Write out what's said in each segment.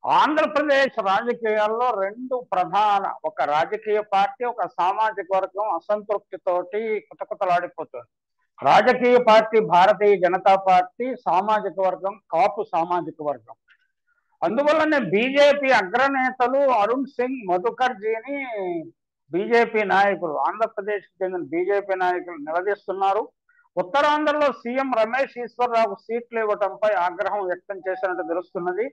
ఆంధ్రప్రదేశ్ రాజకీయాల్లో రెండు ప్రధాన, ఒక రాజకీయ పార్టీ, ఒక సామాజిక వర్గం అసంతృప్తితోటి కుతకుతలాడిపోతుంది. రాజకీయ పార్టీ భారతీయ జనతా పార్టీ, సామాజిక వర్గం కాపు సామాజిక వర్గం. అందువల్లనే బీజేపీ అగ్రనేతలు అరుణ్ సింగ్, మధుకర్జీని బీజేపీ నాయకులు, ఆంధ్రప్రదేశ్కి చెందిన బీజేపీ నాయకులు నిలదీస్తున్నారు. ఉత్తరాంధ్రలో సీఎం రమేష్ ఈశ్వరరావు సీట్లు ఇవ్వడంపై ఆగ్రహం వ్యక్తం చేసినట్టు తెలుస్తున్నది.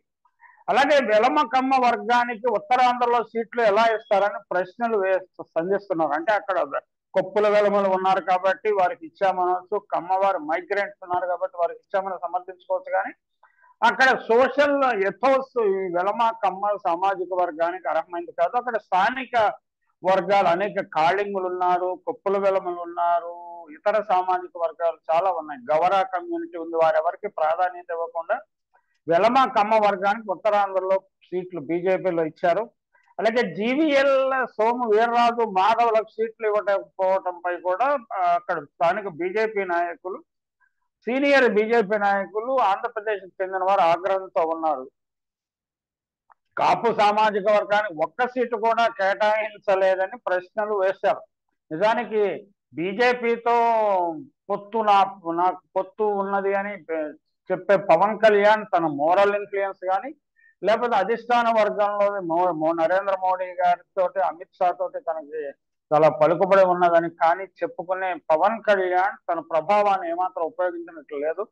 అలాగే వెలమ కమ్మ వర్గానికి ఉత్తరాంధ్రలో సీట్లు ఎలా ఇస్తారని ప్రశ్నలు సంధిస్తున్నారు. అంటే అక్కడ కొప్పుల వెలమలు ఉన్నారు కాబట్టి వారికి ఇచ్చామనవచ్చు, కమ్మవారు మైగ్రెంట్స్ ఉన్నారు కాబట్టి వారికి ఇచ్చామని సమర్థించుకోవచ్చు. కానీ అక్కడ సోషల్ ఎథోస్ ఈ వెలమ కమ్మ సామాజిక వర్గానికి అర్హమైంది కాదు. అక్కడ స్థానిక వర్గాలు అనేక కాళింగులు ఉన్నారు, కొప్పుల వెలమలు ఉన్నారు, ఇతర సామాజిక వర్గాలు చాలా ఉన్నాయి. గవరా కమ్యూనిటీ ఉంది. వారెవరికి ప్రాధాన్యత ఇవ్వకుండా వెలమ కమ్మ వర్గానికి ఉత్తరాంధ్రలో సీట్లు బీజేపీలో ఇచ్చారు. అలాగే జీవీఎల్ సోము వీర్రాజు మాధవులకు సీట్లు ఇవ్వకపోవడంపై కూడా అక్కడ స్థానిక బీజేపీ నాయకులు, సీనియర్ బీజేపీ నాయకులు, ఆంధ్రప్రదేశ్కి చెందిన వారు ఆగ్రహంతో ఉన్నారు. కాపు సామాజిక వర్గానికి ఒక్క సీటు కూడా కేటాయించలేదని ప్రశ్నలు వేశారు. నిజానికి బీజేపీతో నాకు పొత్తు ఉన్నది అని చెప్పే పవన్ కళ్యాణ్ తన మోరల్ ఇన్ఫ్లుయెన్స్ కానీ, లేకపోతే అధిష్టాన వర్గంలో నరేంద్ర మోడీ గారితో, అమిత్ షా తోటి తనకి చాలా పలుకుబడి ఉన్నదని కానీ చెప్పుకునే పవన్ కళ్యాణ్ తన ప్రభావాన్ని ఏమాత్రం ఉపయోగించినట్లు లేదు.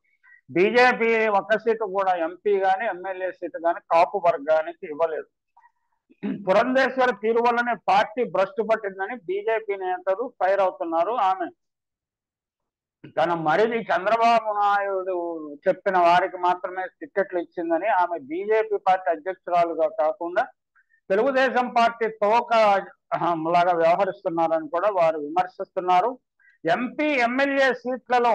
బీజేపీ ఒక్క సీటు కూడా ఎంపీ కానీ ఎమ్మెల్యే సీటు కానీ కాపు వర్గానికి ఇవ్వలేదు. పురంధేశ్వరి తీరు వల్లనే పార్టీ భ్రష్టు పట్టిందని బీజేపీ నేతలు ఫైర్ అవుతున్నారు. ఆమె తన మరిది చంద్రబాబు నాయుడు చెప్పిన వారికి మాత్రమే టికెట్లు ఇచ్చిందని, ఆమె బీజేపీ పార్టీ అధ్యక్షురాలుగా కాకుండా తెలుగుదేశం పార్టీ తోక లాగా వ్యవహరిస్తున్నారని కూడా వారు విమర్శిస్తున్నారు. ఎంపీ ఎమ్మెల్యే సీట్లలో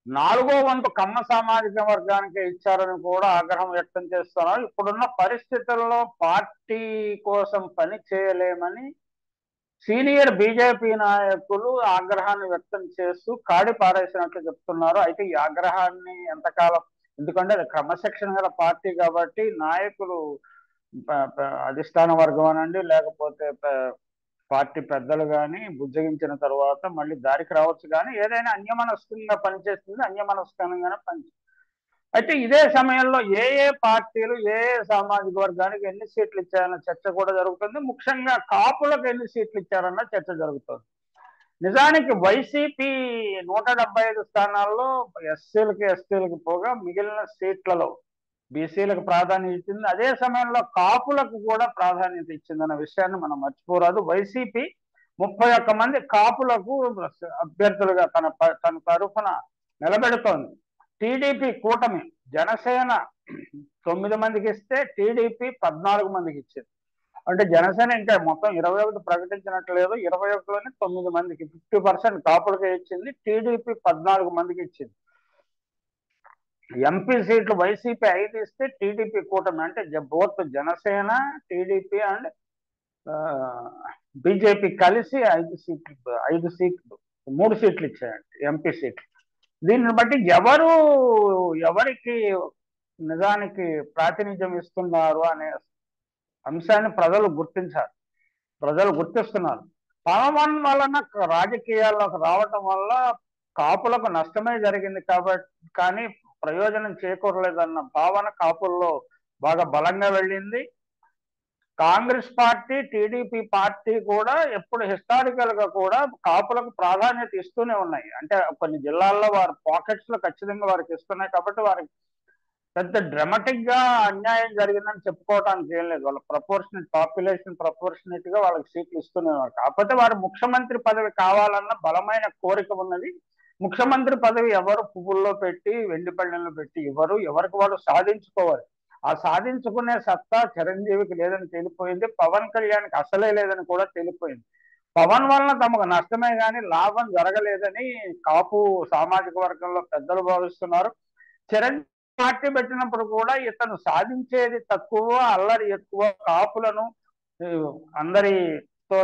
4వ వంతు కమ్మ సామాజిక వర్గానికి ఇచ్చారని కూడా ఆగ్రహం వ్యక్తం చేస్తున్నారు. ఇప్పుడున్న పరిస్థితుల్లో పార్టీ కోసం పని చేయలేమని సీనియర్ బీజేపీ నాయకులు ఆగ్రహాన్ని వ్యక్తం చేస్తూ కాడి పారేసినట్లు చెప్తున్నారు. అయితే ఈ ఆగ్రహాన్ని ఎంతకాలం, ఎందుకంటే అది క్రమశిక్షణ గల పార్టీ కాబట్టి నాయకులు అధిష్టాన వర్గం అనండి, లేకపోతే పార్టీ పెద్దలు కానీ బుజ్జగించిన తర్వాత మళ్ళీ దారికి రావచ్చు. కానీ ఏదైనా అన్యమనస్కంగా పనిచేస్తుంది, అన్యమనస్కంగానే పనిచేస్తుంది. అయితే ఇదే సమయంలో ఏ పార్టీలు ఏ సామాజిక వర్గానికి ఎన్ని సీట్లు ఇచ్చారన్న చర్చ కూడా జరుగుతుంది. ముఖ్యంగా కాపులకు ఎన్ని సీట్లు ఇచ్చారన్న చర్చ జరుగుతుంది. నిజానికి వైసీపీ 175 స్థానాల్లో ఎస్సీలకి ఎస్టీలకు పోగా మిగిలిన సీట్లలో బీసీలకు ప్రాధాన్యత ఇచ్చింది. అదే సమయంలో కాపులకు కూడా ప్రాధాన్యత ఇచ్చిందన్న విషయాన్ని మనం మర్చిపోరాదు. వైసీపీ 31 మంది కాపులకు అభ్యర్థులుగా తన తరఫున నిలబెడుతోంది. టీడీపీ కూటమి జనసేన 9 మందికి ఇస్తే టీడీపీ 14 మందికి ఇచ్చింది. అంటే జనసేన ఇంకా మొత్తం 21 ప్రకటించినట్లేదు, 21లోనే 9 మందికి 50% కాపులకే ఇచ్చింది. టీడీపీ 14 మందికి ఇచ్చింది. ఎంపీ సీట్లు వైసీపీ 5 ఇస్తే టీడీపీ కూటమి అంటే both Janasena, TDP and BJP కలిసి 3 సీట్లు ఇచ్చాయండి ఎంపీ సీట్లు. దీన్ని బట్టి ఎవరికి నిజానికి ప్రాతినిధ్యం ఇస్తున్నారు అనే అంశాన్ని ప్రజలు గుర్తిస్తున్నారు. పవన్ వలన రాజకీయాల్లోకి రావటం వల్ల కాపులకు నష్టమే జరిగింది కాబట్టి, కానీ ప్రయోజనం చేకూరలేదన్న భావన కాపుల్లో బాగా బలంగా వెళ్ళింది. కాంగ్రెస్ పార్టీ, టీడీపీ పార్టీ కూడా ఎప్పుడు హిస్టారికల్ గా కూడా కాపులకు ప్రాధాన్యత ఇస్తూనే ఉన్నాయి. అంటే కొన్ని జిల్లాల్లో వారి పాకెట్స్ లో ఖచ్చితంగా వారికి ఇస్తున్నాయి కాబట్టి వారికి పెద్ద డ్రామాటిక్ గా అన్యాయం జరిగిందని చెప్పుకోవడానికి ఏం లేదు. వాళ్ళ పాపులేషన్ ప్రపోర్షనేట్ గా వాళ్ళకి సీట్లు ఇస్తున్నారు. కాకపోతే వారు ముఖ్యమంత్రి పదవి కావాలన్న బలమైన కోరిక ఉన్నది. ముఖ్యమంత్రి పదవి ఎవరు పువ్వుల్లో పెట్టి వెండి పళ్ళెంలో పెట్టి ఎవరికి వాడు సాధించుకోవాలి. ఆ సాధించుకునే సత్తా చిరంజీవికి లేదని తేలిపోయింది. పవన్ కళ్యాణ్కి అసలే లేదని కూడా తేలిపోయింది. పవన్ వలన తమకు నష్టమే కానీ లాభం జరగలేదని కాపు సామాజిక వర్గంలో పెద్దలు భావిస్తున్నారు. చిరంజీవి పార్టీ పెట్టినప్పుడు కూడా ఇతను సాధించేది తక్కువ, అల్లరి ఎక్కువ, కాపులను అందరితో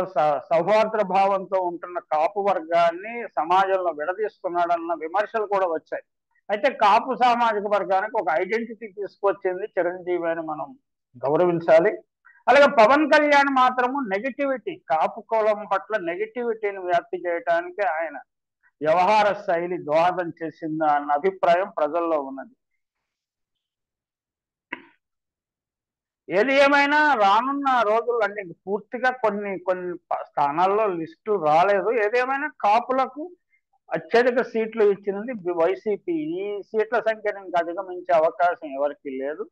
సౌహార్ద్ర భావంతో ఉంటున్న కాపు వర్గాన్ని సమాజంలో విడదీస్తున్నాడన్న విమర్శలు కూడా వచ్చాయి. అయితే కాపు సామాజిక వర్గానికి ఒక ఐడెంటిటీ తీసుకొచ్చింది చిరంజీవి అని మనం గౌరవించాలి. అలాగే పవన్ కళ్యాణ్ మాత్రము నెగిటివిటీ, కాపు కులం పట్ల నెగిటివిటీని వ్యాప్తి చేయడానికి ఆయన వ్యవహార శైలి దోహదం చేసిందా అన్న అభిప్రాయం ప్రజల్లో ఉన్నది. ఏది ఏమైనా రానున్న రోజుల్లో అంటే పూర్తిగా కొన్ని కొన్ని స్థానాల్లో లిస్టు రాలేదు. ఏదేమైనా కాపులకు అత్యధిక సీట్లు ఇచ్చినది వైసీపీ. ఈ సీట్ల సంఖ్యను ఇంకా అధిగమించే అవకాశం ఎవరికి లేదు.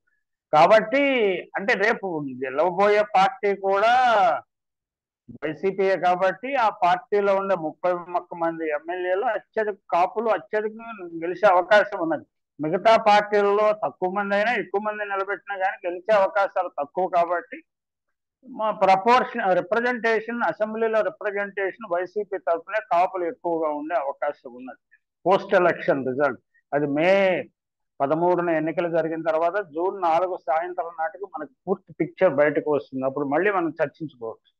కాబట్టి అంటే రేపు గెలవబోయే పార్టీ కూడా వైసీపీయే కాబట్టి ఆ పార్టీలో ఉండే 31 మంది ఎమ్మెల్యేలు అత్యధిక కాపులు అత్యధికంగా గెలిచే అవకాశం ఉన్నది. మిగతా పార్టీలలో తక్కువ మంది అయినా ఎక్కువ మంది నిలబెట్టినా కానీ గెలిచే అవకాశాలు తక్కువ కాబట్టి మా రిప్రజెంటేషన్ అసెంబ్లీలో రిప్రజెంటేషన్ వైసీపీ తరఫునే కాపులు ఎక్కువగా ఉండే అవకాశం ఉన్నది. పోస్ట్ ఎలక్షన్ రిజల్ట్ అది మే 13న ఎన్నికలు జరిగిన తర్వాత జూన్ 4 సాయంత్రం నాటికి మనకు పూర్తి పిక్చర్ బయటకు వస్తుంది. అప్పుడు మళ్ళీ మనం చర్చించుకోవచ్చు.